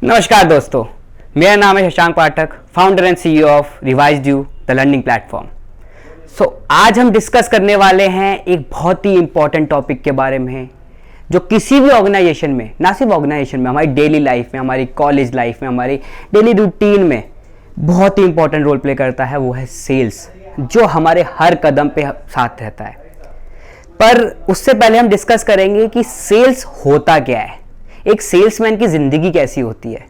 नमस्कार दोस्तों, मेरा नाम है Shashank Pathak, founder and CEO of revised you the learning platform. आज हम डिस्कस करने वाले हैं एक बहुत ही इंपॉर्टेंट टॉपिक के बारे में जो किसी भी ऑर्गेनाइजेशन में, ना सिर्फ ऑर्गेनाइजेशन में, हमारी डेली लाइफ में, हमारी कॉलेज लाइफ में, हमारी डेली रूटीन में बहुत ही इंपॉर्टेंट रोल प्ले करता है। वो है सेल्स, जो हमारे हर कदम पे साथ रहता है। पर उससे पहले हम डिस्कस करेंगे कि सेल्स होता क्या है, एक सेल्समैन की जिंदगी कैसी होती है।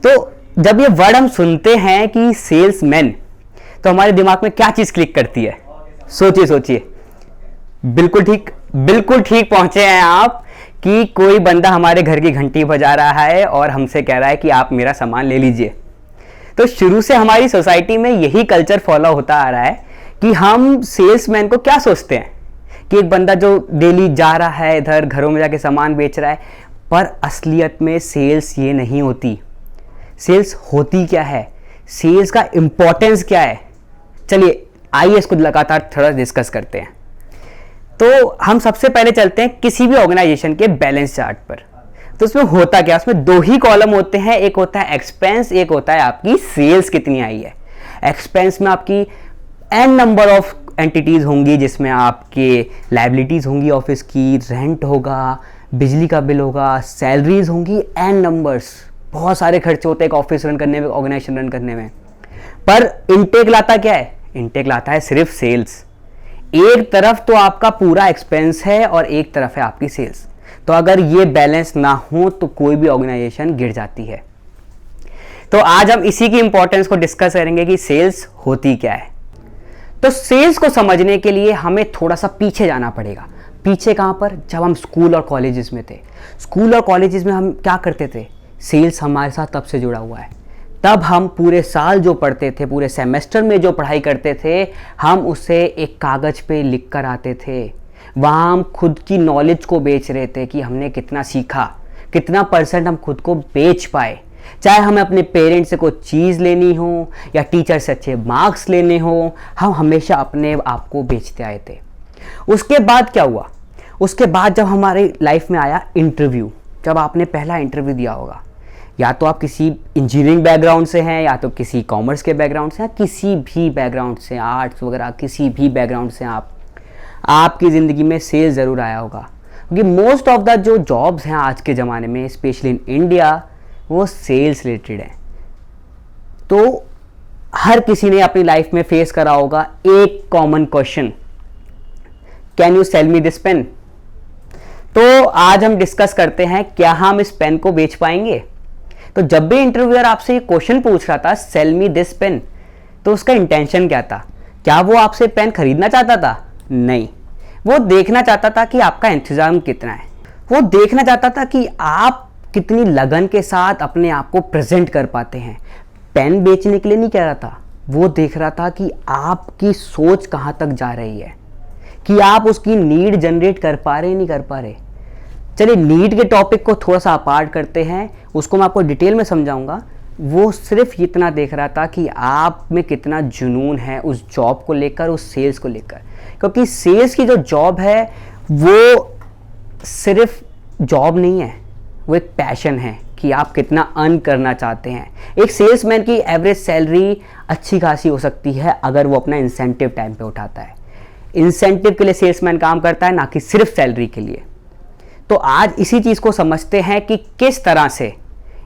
तो जब ये वर्ड हम सुनते हैं कि सेल्समैन, तो हमारे दिमाग में क्या चीज क्लिक करती है? सोचिए। बिल्कुल ठीक पहुंचे हैं आप कि कोई बंदा हमारे घर की घंटी बजा रहा है और हमसे कह रहा है कि आप मेरा सामान ले लीजिए। तो शुरू से हमारी सोसाइटी में यही कल्चर फॉलो होता आ रहा है कि हम सेल्समैन को क्या सोचते हैं कि एक बंदा जो डेली जा रहा है, इधर घरों में जाके सामान बेच रहा है। पर असलियत में सेल्स ये नहीं होती। सेल्स होती क्या है, सेल्स का इंपॉर्टेंस क्या है, चलिए आइए इसको लगातार थोड़ा डिस्कस करते हैं। तो हम सबसे पहले चलते हैं किसी भी ऑर्गेनाइजेशन के बैलेंस चार्ट पर। तो उसमें होता क्या, उसमें दो ही कॉलम होते हैं, एक होता है एक्सपेंस, एक होता है आपकी सेल्स कितनी आई है। एक्सपेंस में आपकी एन नंबर ऑफ एंटिटीज होंगी, जिसमें आपके लायबिलिटीज होंगी, ऑफिस की रेंट होगा, बिजली का बिल होगा, सैलरीज होंगी, एन नंबर्स, बहुत सारे खर्चे होते हैं एक ऑफिस रन करने में, ऑर्गेनाइजेशन रन करने में। पर इनटेक लाता क्या है? इनटेक लाता है सिर्फ सेल्स। एक तरफ तो आपका पूरा एक्सपेंस है और एक तरफ है आपकी सेल्स। तो अगर ये बैलेंस ना हो तो कोई भी ऑर्गेनाइजेशन गिर जाती है। तो आज हम इसी की इंपॉर्टेंस को डिस्कस करेंगे कि सेल्स होती क्या है। तो सेल्स को समझने के लिए हमें थोड़ा सा पीछे जाना पड़ेगा। पीछे कहां पर? जब हम स्कूल और कॉलेजेस में थे। स्कूल और कॉलेजेस में हम क्या करते थे? सेल्स हमारे साथ तब से जुड़ा हुआ है। तब हम पूरे साल जो पढ़ते थे, पूरे सेमेस्टर में जो पढ़ाई करते थे, हम उसे एक कागज पे लिख कर आते थे। वहाँ हम खुद की नॉलेज को बेच रहे थे कि हमने कितना सीखा, कितना परसेंट हम खुद को बेच पाए। चाहे हमें अपने पेरेंट्स से कोई चीज़ लेनी हो या टीचर से अच्छे मार्क्स लेने हो, हम हमेशा अपने आप को बेचते आए थे। उसके बाद क्या हुआ? उसके बाद जब हमारे लाइफ में आया इंटरव्यू, जब आपने पहला इंटरव्यू दिया होगा, या तो आप किसी इंजीनियरिंग बैकग्राउंड से हैं, या तो किसी कॉमर्स के बैकग्राउंड से, या किसी भी बैकग्राउंड से, आर्ट्स वगैरह किसी भी बैकग्राउंड से आपकी ज़िंदगी में सेल्स ज़रूर आया होगा। क्योंकि मोस्ट ऑफ द जो जॉब्स हैं आज के ज़माने में, स्पेशली इन इंडिया, वो सेल्स रिलेटेड है। तो हर किसी ने अपनी लाइफ में फेस करा होगा एक common question, can you sell me this pen? तो आज हम डिस्कस करते हैं क्या हम इस पेन को बेच पाएंगे। तो जब भी इंटरव्यूअर आपसे ये क्वेश्चन पूछ रहा था, सेल मी दिस पेन, तो उसका इंटेंशन क्या था? क्या वो आपसे पेन खरीदना चाहता था? नहीं, वो देखना चाहता था कि आपका इंतजाम कितना है। वो देखना चाहता था कि आप कितनी लगन के साथ अपने आप को प्रेजेंट कर पाते हैं। पेन बेचने के लिए नहीं कह रहा था, वो देख रहा था कि आपकी सोच कहाँ तक जा रही है, कि आप उसकी नीड जनरेट कर पा रहे नहीं कर पा रहे। चलिए नीड के टॉपिक को थोड़ा सा अपार्ट करते हैं, उसको मैं आपको डिटेल में समझाऊंगा। वो सिर्फ इतना देख रहा था कि आप में कितना जुनून है उस जॉब को लेकर, उस सेल्स को लेकर। क्योंकि सेल्स की जो जॉब है वो सिर्फ जॉब नहीं है, वो एक पैशन है कि आप कितना अर्न करना चाहते हैं। एक सेल्समैन की एवरेज सैलरी अच्छी खासी हो सकती है अगर वो अपना इंसेंटिव टाइम पे उठाता है। इंसेंटिव के लिए सेल्समैन काम करता है, ना कि सिर्फ सैलरी के लिए। तो आज इसी चीज़ को समझते हैं कि किस तरह से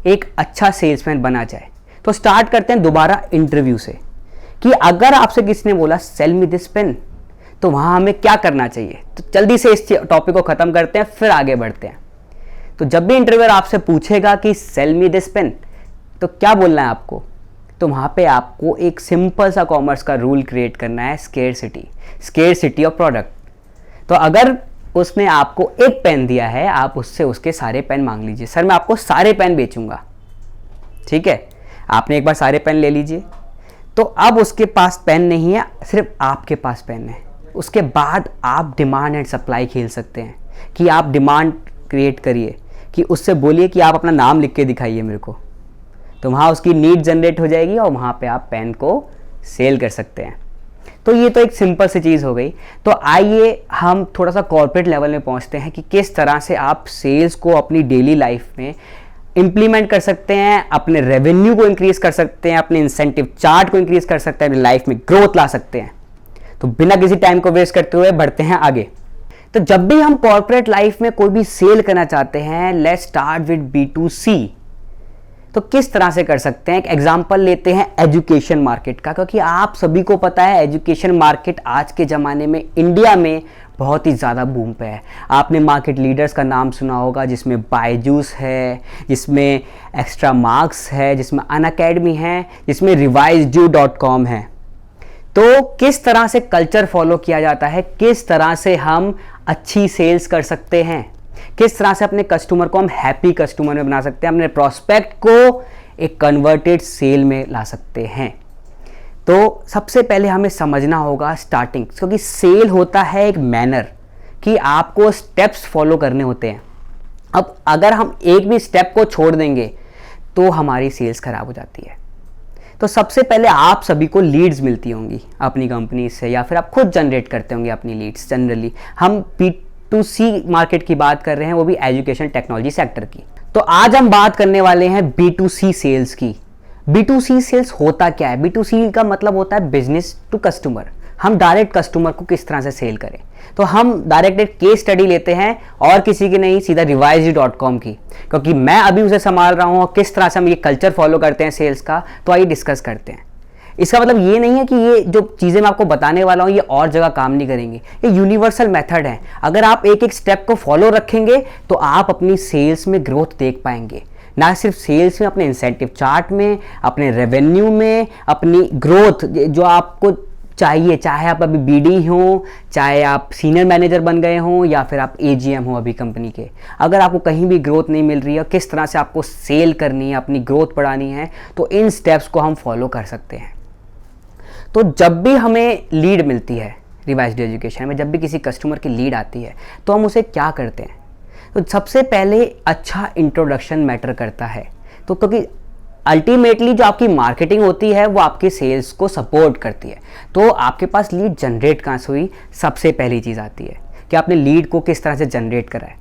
एक अच्छा सेल्समैन बना जाए। तो स्टार्ट करते हैं दोबारा इंटरव्यू से, कि अगर आपसे किसी ने बोला सेल मी दिस पेन, तो वहाँ हमें क्या करना चाहिए। तो जल्दी से इस टॉपिक को ख़त्म करते हैं, फिर आगे बढ़ते हैं। तो जब भी इंटरव्यूअर आपसे पूछेगा कि सेल मी दिस पेन, तो क्या बोलना है आपको? तो वहाँ पे आपको एक सिंपल सा कॉमर्स का रूल क्रिएट करना है, स्केरसिटी ऑफ प्रोडक्ट। तो अगर उसने आपको एक पेन दिया है, आप उससे उसके सारे पेन मांग लीजिए। सर मैं आपको सारे पेन बेचूंगा, ठीक है। आपने एक बार सारे पेन ले लीजिए। तो अब उसके पास पेन नहीं है, सिर्फ आपके पास पेन है। उसके बाद आप डिमांड एंड सप्लाई खेल सकते हैं, कि आप डिमांड क्रिएट करिए, कि उससे बोलिए कि आप अपना नाम लिख के दिखाइए मेरे को। तो वहाँ उसकी नीड जनरेट हो जाएगी और वहाँ पे आप पेन को सेल कर सकते हैं। तो ये तो एक सिंपल सी चीज़ हो गई। तो आइए हम थोड़ा सा कॉर्पोरेट लेवल में पहुंचते हैं कि किस तरह से आप सेल्स को अपनी डेली लाइफ में इंप्लीमेंट कर सकते हैं, अपने रेवेन्यू को इंक्रीज कर सकते हैं, अपने इंसेंटिव चार्ट को इंक्रीज कर सकते हैं, अपनी लाइफ में ग्रोथ ला सकते हैं। तो बिना किसी टाइम को वेस्ट करते हुए बढ़ते हैं आगे। तो जब भी हम कॉर्पोरेट लाइफ में कोई भी सेल करना चाहते हैं, लेट्स स्टार्ट विद B2C। तो किस तरह से कर सकते हैं? एक एग्जांपल लेते हैं एजुकेशन मार्केट का, क्योंकि आप सभी को पता है एजुकेशन मार्केट आज के ज़माने में इंडिया में बहुत ही ज़्यादा बूम पे है। आपने मार्केट लीडर्स का नाम सुना होगा, जिसमें बायजूस है, जिसमें एक्स्ट्रा मार्क्स है, जिसमें अनअकैडमी है, जिसमें रिवाइजड्यू.com है। तो किस तरह से कल्चर फॉलो किया जाता है, किस तरह से हम अच्छी सेल्स कर सकते हैं, किस तरह से अपने कस्टमर को हम हैप्पी कस्टमर में बना सकते हैं, अपने प्रोस्पेक्ट को एक कन्वर्टेड सेल में ला सकते हैं। तो सबसे पहले हमें समझना होगा स्टार्टिंग, क्योंकि सेल होता है एक मैनर कि आपको स्टेप्स फॉलो करने होते हैं। अब अगर हम एक भी स्टेप को छोड़ देंगे तो हमारी सेल्स खराब हो जाती है। तो सबसे पहले आप सभी को लीड्स मिलती होंगी अपनी कंपनी से, या फिर आप खुद जनरेट करते होंगे अपनी लीड्स। जनरली हम B2C मार्केट की बात कर रहे हैं, वो भी एजुकेशन टेक्नोलॉजी सेक्टर की। तो आज हम बात करने वाले हैं B2C सेल्स की। B2C सेल्स होता क्या है? B2C का मतलब होता है बिजनेस टू कस्टमर। हम डायरेक्ट कस्टमर को किस तरह से सेल करें। तो हम डायरेक्ट एक केस स्टडी लेते हैं, और किसी की नहीं, सीधा रिवाइजड्यू.com की, क्योंकि मैं अभी उसे संभाल रहा हूँ और किस तरह से हम ये कल्चर फॉलो करते हैं सेल्स का। तो आइए डिस्कस करते हैं। इसका मतलब ये नहीं है कि ये जो चीज़ें मैं आपको बताने वाला हूँ ये और जगह काम नहीं करेंगे, ये यूनिवर्सल मेथड है। अगर आप एक एक स्टेप को फॉलो रखेंगे तो आप अपनी सेल्स में ग्रोथ देख पाएंगे। ना सिर्फ सेल्स में, अपने इंसेंटिव चार्ट में, अपने रेवेन्यू में, अपनी ग्रोथ जो आपको चाहिए, चाहे आप अभी BD हो, चाहे आप सीनियर मैनेजर बन गए हों, या फिर आप AGM हो अभी कंपनी के। अगर आपको कहीं भी ग्रोथ नहीं मिल रही है, किस तरह से आपको सेल करनी है, अपनी ग्रोथ बढ़ानी है, तो इन स्टेप्स को हम फॉलो कर सकते हैं। तो जब भी हमें लीड मिलती है रिवाइज्ड एजुकेशन में, जब भी किसी कस्टमर की लीड आती है, तो हम उसे क्या करते हैं? तो सबसे पहले अच्छा इंट्रोडक्शन मैटर करता है। तो क्योंकि अल्टीमेटली जो आपकी मार्केटिंग होती है वो आपकी सेल्स को सपोर्ट करती है। तो आपके पास लीड जनरेट कहाँ से हुई, सबसे पहली चीज़ आती है कि आपने लीड को किस तरह से जनरेट करा है।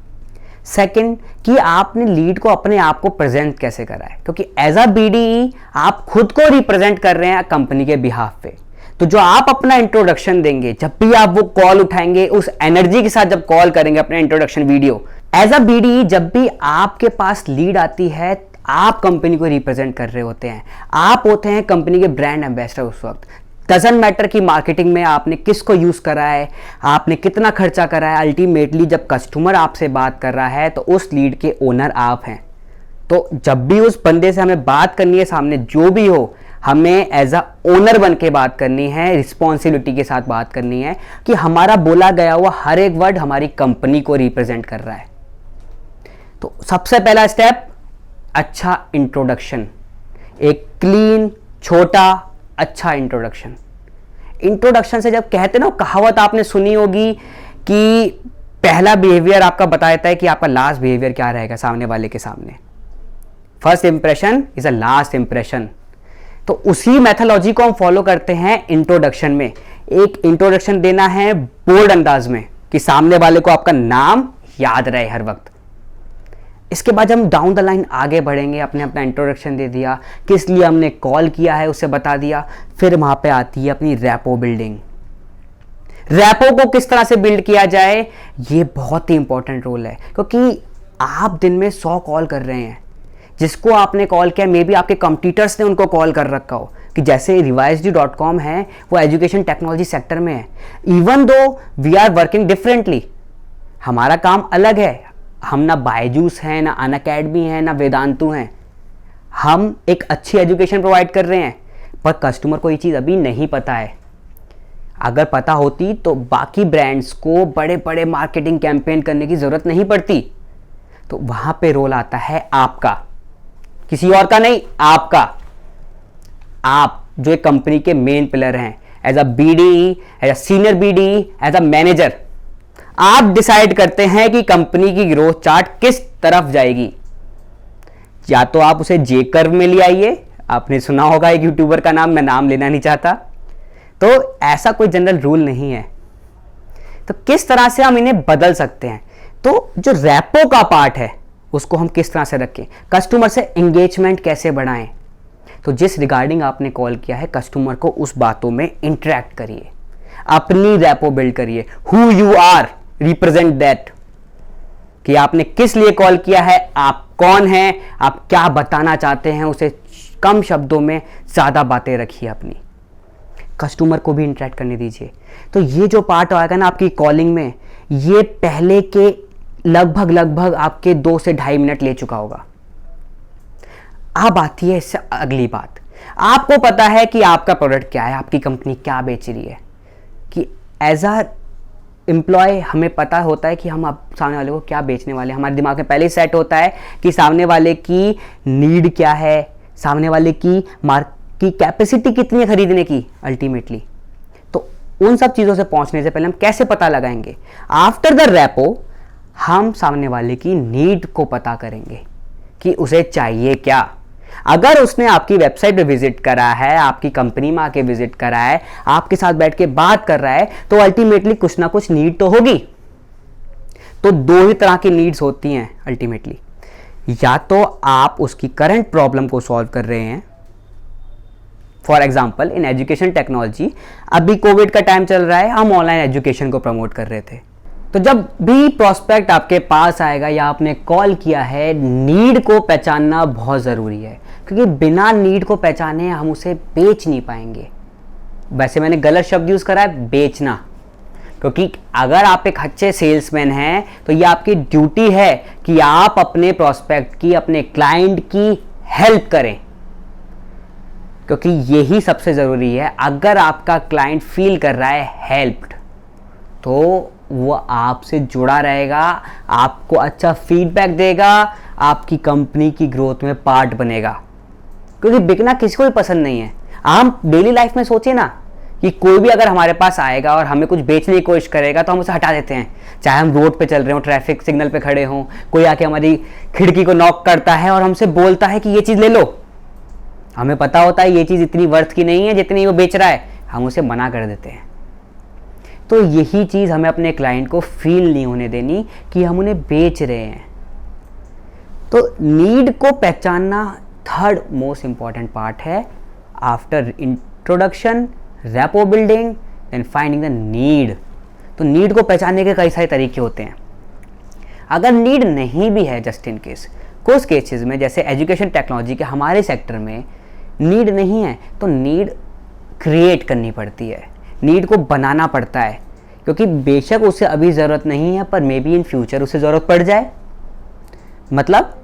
सेकंड, कि आपने लीड को अपने आप को प्रेजेंट कैसे करा है, क्योंकि एज अ BD आप खुद को रिप्रेजेंट कर रहे हैं कंपनी के बिहाफ पे। तो जो आप अपना इंट्रोडक्शन देंगे, जब भी आप वो कॉल उठाएंगे, उस एनर्जी के साथ जब कॉल करेंगे अपने introduction video, as a BD जब भी आपके पास लीड आती है, आप कंपनी को रिप्रेजेंट कर रहे होते हैं। आप होते हैं कंपनी के ब्रांड एम्बेसडर उस वक्त। डजंट मैटर कि मार्केटिंग में आपने किसको यूज़ करा है, आपने कितना खर्चा करा है, अल्टीमेटली जब कस्टमर आपसे बात कर रहा है तो उस लीड के ओनर आप हैं। तो जब भी उस बंदे से हमें बात करनी है, सामने जो भी हो, हमें एज अ ओनर बन के बात करनी है, रिस्पॉन्सिबिलिटी के साथ बात करनी है कि हमारा बोला गया हुआ हर एक वर्ड हमारी कंपनी को रिप्रेजेंट कर रहा है। तो सबसे पहला स्टेप, अच्छा इंट्रोडक्शन। एक क्लीन, छोटा, अच्छा इंट्रोडक्शन। इंट्रोडक्शन से जब कहते ना, कहावत आपने सुनी होगी कि पहला बिहेवियर आपका बता देता है कि आपका लास्ट बिहेवियर क्या रहेगा सामने वाले के सामने। First impression is a last impression. तो उसी मेथोलॉजी को हम फॉलो करते हैं इंट्रोडक्शन में। एक इंट्रोडक्शन देना है बोल्ड अंदाज में कि सामने वाले को आपका नाम याद रहे हर वक्त। इसके बाद हम डाउन द लाइन आगे बढ़ेंगे, अपने अपना इंट्रोडक्शन दे दिया, किस लिए हमने कॉल किया है उसे बता दिया। फिर वहां पे आती है अपनी रैपो बिल्डिंग। रैपो को किस तरह से बिल्ड किया जाए, ये बहुत ही इंपॉर्टेंट रोल है, क्योंकि आप दिन में 100 कॉल कर रहे हैं। जिसको आपने कॉल किया, मे बी आपके कंपटीटर्स ने उनको कॉल कर रखा हो, कि जैसे रिवाइज्ड.com है वो एजुकेशन टेक्नोलॉजी सेक्टर में है। Even though we are working differently, हमारा काम अलग है, हम ना बायजूस हैं, ना अनअकैडमी है, ना वेदांतु हैं। हम एक अच्छी एजुकेशन प्रोवाइड कर रहे हैं, पर कस्टमर को ये चीज़ अभी नहीं पता है। अगर पता होती तो बाकी ब्रांड्स को बड़े बड़े मार्केटिंग कैंपेन करने की ज़रूरत नहीं पड़ती। तो वहाँ पे रोल आता है आपका, किसी और का नहीं, आपका। आप जो एक कंपनी के मेन पिलर हैं, as a BD, as a senior BD, as a manager, आप डिसाइड करते हैं कि कंपनी की ग्रोथ चार्ट किस तरफ जाएगी। या तो आप उसे जे कर्व में ले आइए, आपने सुना होगा एक यूट्यूबर का नाम, मैं नाम लेना नहीं चाहता। तो ऐसा कोई जनरल रूल नहीं है। तो किस तरह से हम इन्हें बदल सकते हैं? तो जो रैपो का पार्ट है उसको हम किस तरह से रखें, कस्टमर से एंगेजमेंट कैसे बढ़ाएं। तो जिस रिगार्डिंग आपने कॉल किया है, कस्टमर को उस बातों में इंटरेक्ट करिए, अपनी रैपो बिल्ड करिए। Who you are represent that, कि आपने किस लिए कॉल किया है, आप कौन हैं, आप क्या बताना चाहते हैं, उसे कम शब्दों में ज़्यादा बातें रखिए अपनी, कस्टमर को भी इंटरेक्ट करने दीजिए। तो ये जो पार्ट आएगा ना आपकी कॉलिंग में, ये पहले के लगभग आपके 2 से 2.5 मिनट ले चुका होगा। अब आती है इससे अगली बात, आपको पता है कि आपका प्रोडक्ट क्या है, आपकी कंपनी क्या बेच रही है, कि एज अ एम्प्लॉय हमें पता होता है कि हम अब सामने वाले को क्या बेचने वाले हैं। हमारे दिमाग में पहले ही सेट होता है कि सामने वाले की नीड क्या है, सामने वाले की की कैपेसिटी कितनी है खरीदने की अल्टीमेटली। तो उन सब चीज़ों से पहुंचने से पहले हम कैसे पता लगाएंगे, आफ्टर द रैपो हम सामने वाले की नीड को पता करेंगे कि उसे चाहिए क्या। अगर उसने आपकी वेबसाइट पे विजिट करा है, आपकी कंपनी में आके विजिट करा है, आपके साथ बैठ के बात कर रहा है, तो अल्टीमेटली कुछ ना कुछ नीड तो होगी। तो 2 ही तरह की नीड्स होती हैं अल्टीमेटली, या तो आप उसकी करंट प्रॉब्लम को सॉल्व कर रहे हैं। For example in education technology, अभी कोविड का टाइम चल रहा है, हम ऑनलाइन एजुकेशन को प्रमोट कर रहे थे। तो जब भी प्रोस्पेक्ट आपके पास आएगा या आपने कॉल किया है, नीड को पहचानना बहुत ज़रूरी है, क्योंकि बिना नीड को पहचाने हम उसे बेच नहीं पाएंगे। वैसे मैंने गलत शब्द यूज़ करा है, बेचना, क्योंकि अगर आप एक अच्छे सेल्समैन हैं तो ये आपकी ड्यूटी है कि आप अपने प्रोस्पेक्ट की, अपने क्लाइंट की हेल्प करें, क्योंकि यही सबसे ज़रूरी है। अगर आपका क्लाइंट फील कर रहा है हेल्प्ड, तो वो आपसे जुड़ा रहेगा, आपको अच्छा फीडबैक देगा, आपकी कंपनी की ग्रोथ में पार्ट बनेगा। क्योंकि बिकना किसी को भी पसंद नहीं है। हम डेली लाइफ में सोचिए ना कि कोई भी अगर हमारे पास आएगा और हमें कुछ बेचने की कोशिश करेगा तो हम उसे हटा देते हैं। चाहे हम रोड पे चल रहे हो, ट्रैफिक सिग्नल पे खड़े हों, कोई आके हमारी खिड़की को नॉक करता है और हमसे बोलता है कि ये चीज़ ले लो, हमें पता होता है ये चीज़ इतनी वर्थ की नहीं है जितनी वो बेच रहा है, हम उसे मना कर देते हैं। तो यही चीज़ हमें अपने क्लाइंट को फील नहीं होने देनी कि हम उन्हें बेच रहे हैं। तो नीड को पहचानना थर्ड मोस्ट इंपॉर्टेंट पार्ट है। After introduction, rapport building, then finding the need. तो नीड को पहचानने के कई सारे तरीके होते हैं। अगर नीड नहीं भी है, जस्ट इन केस, कुछ केसेस में जैसे एजुकेशन टेक्नोलॉजी के हमारे सेक्टर में नीड नहीं है, तो नीड क्रिएट करनी पड़ती है, नीड को बनाना पड़ता है, क्योंकि बेशक उसे अभी ज़रूरत नहीं है पर मे बी इन फ्यूचर उसे ज़रूरत पड़ जाए। मतलब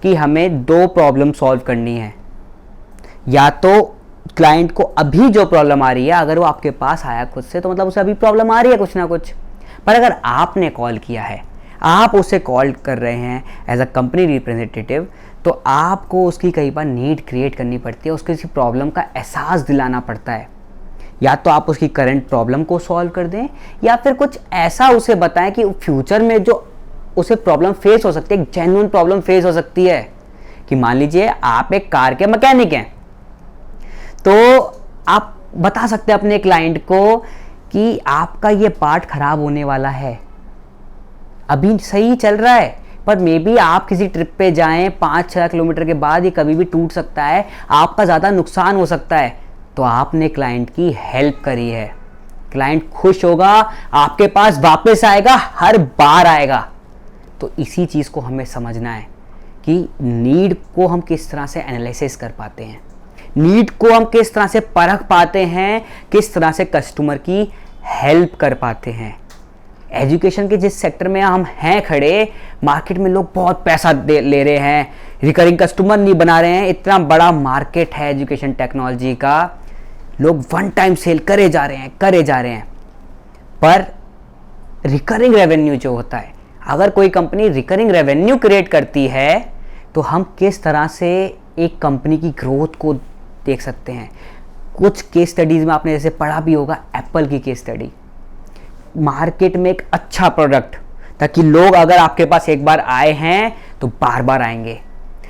कि हमें 2 प्रॉब्लम सॉल्व करनी है, या तो क्लाइंट को अभी जो प्रॉब्लम आ रही है, अगर वो आपके पास आया खुद से तो मतलब उसे अभी प्रॉब्लम आ रही है कुछ ना कुछ, पर अगर आपने कॉल किया है, आप उसे कॉल कर रहे हैं एज अ कंपनी रिप्रेजेंटेटिव, तो आपको उसकी कई बार नीड क्रिएट करनी पड़ती है, उसकी किसी प्रॉब्लम का एहसास दिलाना पड़ता है। या तो आप उसकी करंट प्रॉब्लम को सॉल्व कर दें, या फिर कुछ ऐसा उसे बताएं कि फ्यूचर में जो उसे प्रॉब्लम फेस हो सकती है, एक जेन्युइन प्रॉब्लम फेस हो सकती है। कि मान लीजिए आप एक कार के मैकेनिक हैं, तो आप बता सकते हैं अपने क्लाइंट को कि आपका ये पार्ट खराब होने वाला है, अभी सही चल रहा है पर मे बी आप किसी ट्रिप पे जाएं 5-6 किलोमीटर के बाद ये कभी भी टूट सकता है, आपका ज़्यादा नुकसान हो सकता है। तो आपने क्लाइंट की हेल्प करी है, क्लाइंट खुश होगा, आपके पास वापस आएगा, हर बार आएगा। तो इसी चीज़ को हमें समझना है कि नीड को हम किस तरह से एनालिसिस कर पाते हैं, नीड को हम किस तरह से परख पाते हैं, किस तरह से कस्टमर की हेल्प कर पाते हैं। एजुकेशन के जिस सेक्टर में हम हैं खड़े, मार्केट में लोग बहुत पैसा ले रहे हैं, रिकरिंग कस्टमर नहीं बना रहे हैं। इतना बड़ा मार्केट है एजुकेशन टेक्नोलॉजी का, लोग वन टाइम सेल करे जा रहे हैं, पर रिकरिंग रेवेन्यू जो होता है, अगर कोई कंपनी रिकरिंग रेवेन्यू क्रिएट करती है तो हम किस तरह से एक कंपनी की ग्रोथ को देख सकते हैं। कुछ केस स्टडीज़ में आपने जैसे पढ़ा भी होगा, एप्पल की केस स्टडी। मार्केट में एक अच्छा प्रोडक्ट, ताकि लोग अगर आपके पास एक बार आए हैं तो बार बार आएंगे।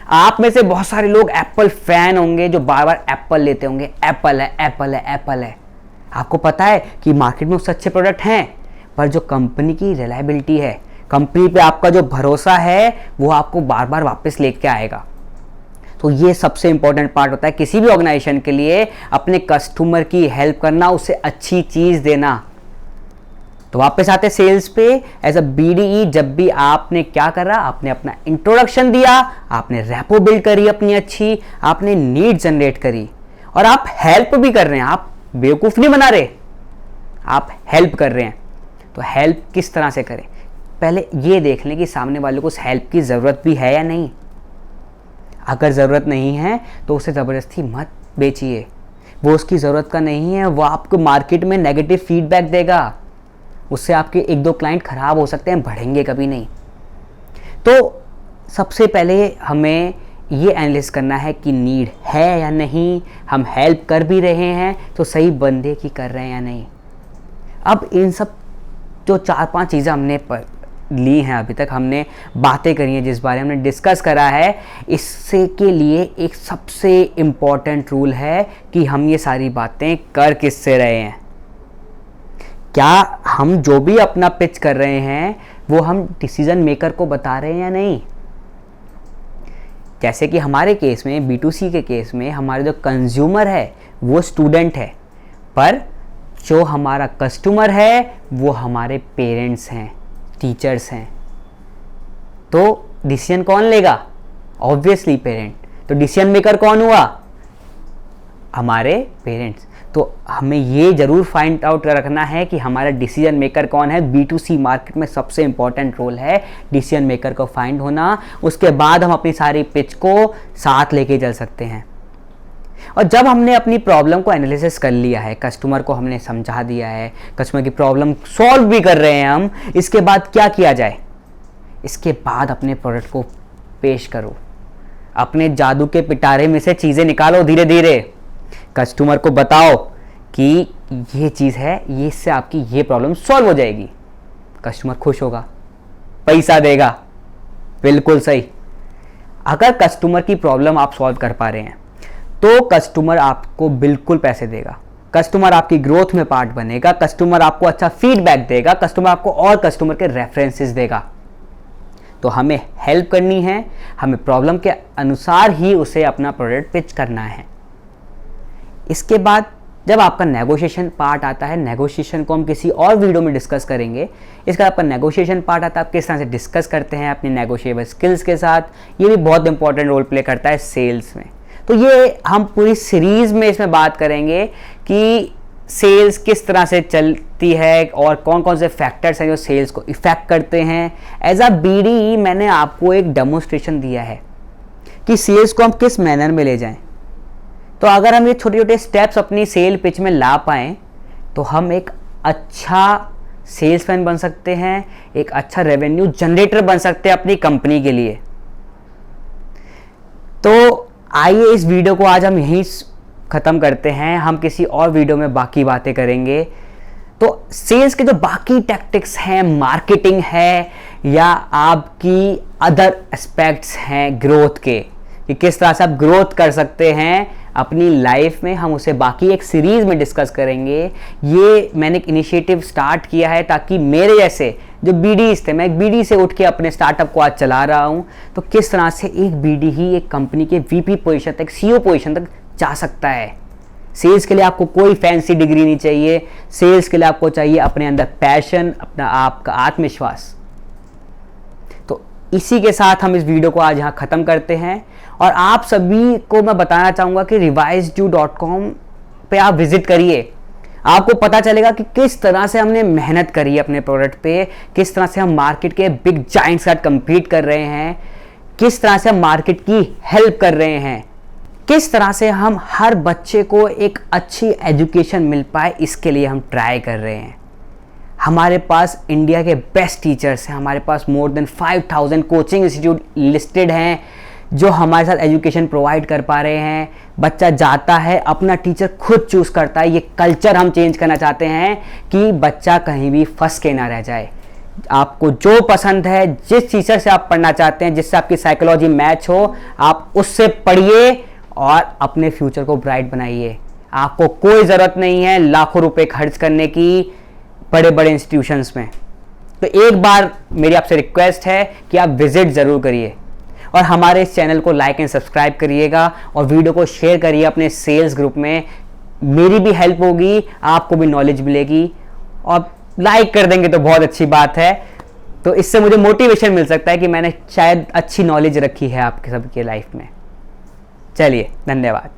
आप में से बहुत सारे लोग एप्पल फैन होंगे जो बार बार एप्पल लेते होंगे, एप्पल है, एप्पल है, एप्पल है। आपको पता है कि मार्केट में उससे अच्छे प्रोडक्ट हैं, पर जो कंपनी की रिलायबिलिटी है, कंपनी पे आपका जो भरोसा है वो आपको बार बार वापस लेके आएगा। तो ये सबसे इंपॉर्टेंट पार्ट होता है किसी भी ऑर्गेनाइजेशन के लिए, अपने कस्टमर की हेल्प करना, उसे अच्छी चीज़ देना। तो वापस आते सेल्स पे। एज अ बीडीई जब भी आपने क्या करा, आपने अपना इंट्रोडक्शन दिया, आपने रैपो बिल्ड करी अपनी अच्छी, आपने नीड जनरेट करी और आप हेल्प भी कर रहे हैं। आप बेवकूफ़ नहीं बना रहे, आप हेल्प कर रहे हैं। तो हेल्प किस तरह से करें, पहले ये देख लें कि सामने वाले को उस हेल्प की ज़रूरत भी है या नहीं। अगर ज़रूरत नहीं है तो उसे ज़बरदस्ती मत बेचिए, वो उसकी ज़रूरत का नहीं है, वो आपको मार्केट में नेगेटिव फीडबैक देगा, उससे आपके 1-2 क्लाइंट खराब हो सकते हैं, बढ़ेंगे कभी नहीं। तो सबसे पहले हमें ये एनालिसिस करना है कि नीड है या नहीं, हम हेल्प कर भी रहे हैं तो सही बंदे की कर रहे हैं या नहीं। अब इन सब जो 4-5 चीज़ें हमने ली हैं, अभी तक हमने बातें करी हैं, जिस बारे में हमने डिस्कस करा है, इससे के लिए एक सबसे इम्पॉर्टेंट रूल है कि हम ये सारी बातें कर किससे रहे हैं। क्या हम जो भी अपना पिच कर रहे हैं वो हम डिसीजन मेकर को बता रहे हैं या नहीं। जैसे कि हमारे केस में, B2C के केस में, हमारे जो कंज्यूमर है वो स्टूडेंट है, पर जो हमारा कस्टमर है वो हमारे पेरेंट्स हैं, टीचर्स हैं। तो डिसीजन कौन लेगा, ऑब्वियसली पेरेंट। तो डिसीजन मेकर कौन हुआ, हमारे पेरेंट्स। तो हमें ये जरूर फाइंड आउट रखना है कि हमारा डिसीजन मेकर कौन है। B2C मार्केट में सबसे इंपॉर्टेंट रोल है डिसीजन मेकर को फाइंड होना। उसके बाद हम अपनी सारी पिच को साथ लेके चल सकते हैं। और जब हमने अपनी प्रॉब्लम को एनालिसिस कर लिया है, कस्टमर को हमने समझा दिया है, कस्टमर की प्रॉब्लम सॉल्व भी कर रहे हैं हम, इसके बाद क्या किया जाए, इसके बाद अपने प्रोडक्ट को पेश करो। अपने जादू के पिटारे में से चीज़ें निकालो धीरे धीरे, कस्टमर को बताओ कि ये चीज़ है, ये इससे आपकी ये प्रॉब्लम सॉल्व हो जाएगी। कस्टमर खुश होगा, पैसा देगा। बिल्कुल सही। अगर कस्टमर की प्रॉब्लम आप सॉल्व कर पा रहे हैं तो कस्टमर आपको बिल्कुल पैसे देगा, कस्टमर आपकी ग्रोथ में पार्ट बनेगा, कस्टमर आपको अच्छा फीडबैक देगा, कस्टमर आपको और कस्टमर के रेफरेंसेस देगा। तो हमें हेल्प करनी है, हमें प्रॉब्लम के अनुसार ही उसे अपना प्रोडक्ट पिच करना है। इसके बाद जब आपका नेगोशिएशन पार्ट आता है, नेगोशिएशन को हम किसी और वीडियो में डिस्कस करेंगे। इसका आपका नेगोशिएशन पार्ट आता है, आप किस तरह से डिस्कस करते हैं अपनी नेगोशिएबल स्किल्स के साथ, ये भी बहुत इंपॉर्टेंट रोल प्ले करता है सेल्स में। तो ये हम पूरी सीरीज में इसमें बात करेंगे कि सेल्स किस तरह से चलती है और कौन कौन से फैक्टर्स हैं जो सेल्स को इफेक्ट करते हैं। एज अ BD मैंने आपको एक डेमोन्स्ट्रेशन दिया है कि सेल्स को हम किस मैनर में ले जाएं। तो अगर हम ये छोटे छोटे स्टेप्स अपनी सेल पिच में ला पाएँ तो हम एक अच्छा सेल्समैन बन सकते हैं, एक अच्छा रेवेन्यू जनरेटर बन सकते हैं अपनी कंपनी के लिए। तो आइए इस वीडियो को आज हम यहीं ख़त्म करते हैं, हम किसी और वीडियो में बाकी बातें करेंगे। तो सेल्स के जो बाकी टैक्टिक्स हैं, मार्केटिंग है या आपकी अदर एस्पेक्ट्स हैं ग्रोथ के, कि किस तरह से आप ग्रोथ कर सकते हैं अपनी लाइफ में, हम उसे बाकी एक सीरीज में डिस्कस करेंगे। ये मैंने एक इनिशिएटिव स्टार्ट किया है ताकि मेरे जैसे जो BDs थे, मैं एक BD से उठ के अपने स्टार्टअप को आज चला रहा हूँ, तो किस तरह से एक BD ही एक कंपनी के VP पोजीशन तक, CEO पोजीशन तक जा सकता है। सेल्स के लिए आपको कोई फैंसी डिग्री नहीं चाहिए, सेल्स के लिए आपको चाहिए अपने अंदर पैशन, अपना आपका आत्मविश्वास। तो इसी के साथ हम इस वीडियो को आज यहाँ ख़त्म करते हैं और आप सभी को मैं बताना चाहूँगा कि revisedue.com पे आप विजिट करिए। आपको पता चलेगा कि किस तरह से हमने मेहनत करी है अपने प्रोडक्ट पे, किस तरह से हम मार्केट के बिग जाइंट्स के साथ कम्पीट कर रहे हैं, किस तरह से हम मार्केट की हेल्प कर रहे हैं, किस तरह से हम हर बच्चे को एक अच्छी एजुकेशन मिल पाए, इसके लिए हम ट्राई कर रहे हैं। हमारे पास इंडिया के बेस्ट टीचर्स हैं, हमारे पास more than 5000 coaching institute listed हैं जो हमारे साथ एजुकेशन प्रोवाइड कर पा रहे हैं। बच्चा जाता है, अपना टीचर खुद चूज़ करता है। ये कल्चर हम चेंज करना चाहते हैं कि बच्चा कहीं भी फंस के ना रह जाए। आपको जो पसंद है, जिस टीचर से आप पढ़ना चाहते हैं, जिससे आपकी साइकोलॉजी मैच हो, आप उससे पढ़िए और अपने फ्यूचर को ब्राइट बनाइए। आपको कोई ज़रूरत नहीं है लाखों रुपए खर्च करने की बड़े बड़े इंस्टीट्यूशंस में। तो एक बार मेरी आपसे रिक्वेस्ट है कि आप विजिट ज़रूर करिए और हमारे इस चैनल को लाइक एंड सब्सक्राइब करिएगा और वीडियो को शेयर करिए अपने सेल्स ग्रुप में। मेरी भी हेल्प होगी, आपको भी नॉलेज मिलेगी, और लाइक कर देंगे तो बहुत अच्छी बात है। तो इससे मुझे मोटिवेशन मिल सकता है कि मैंने शायद अच्छी नॉलेज रखी है आपके सबके लाइफ में। चलिए, धन्यवाद।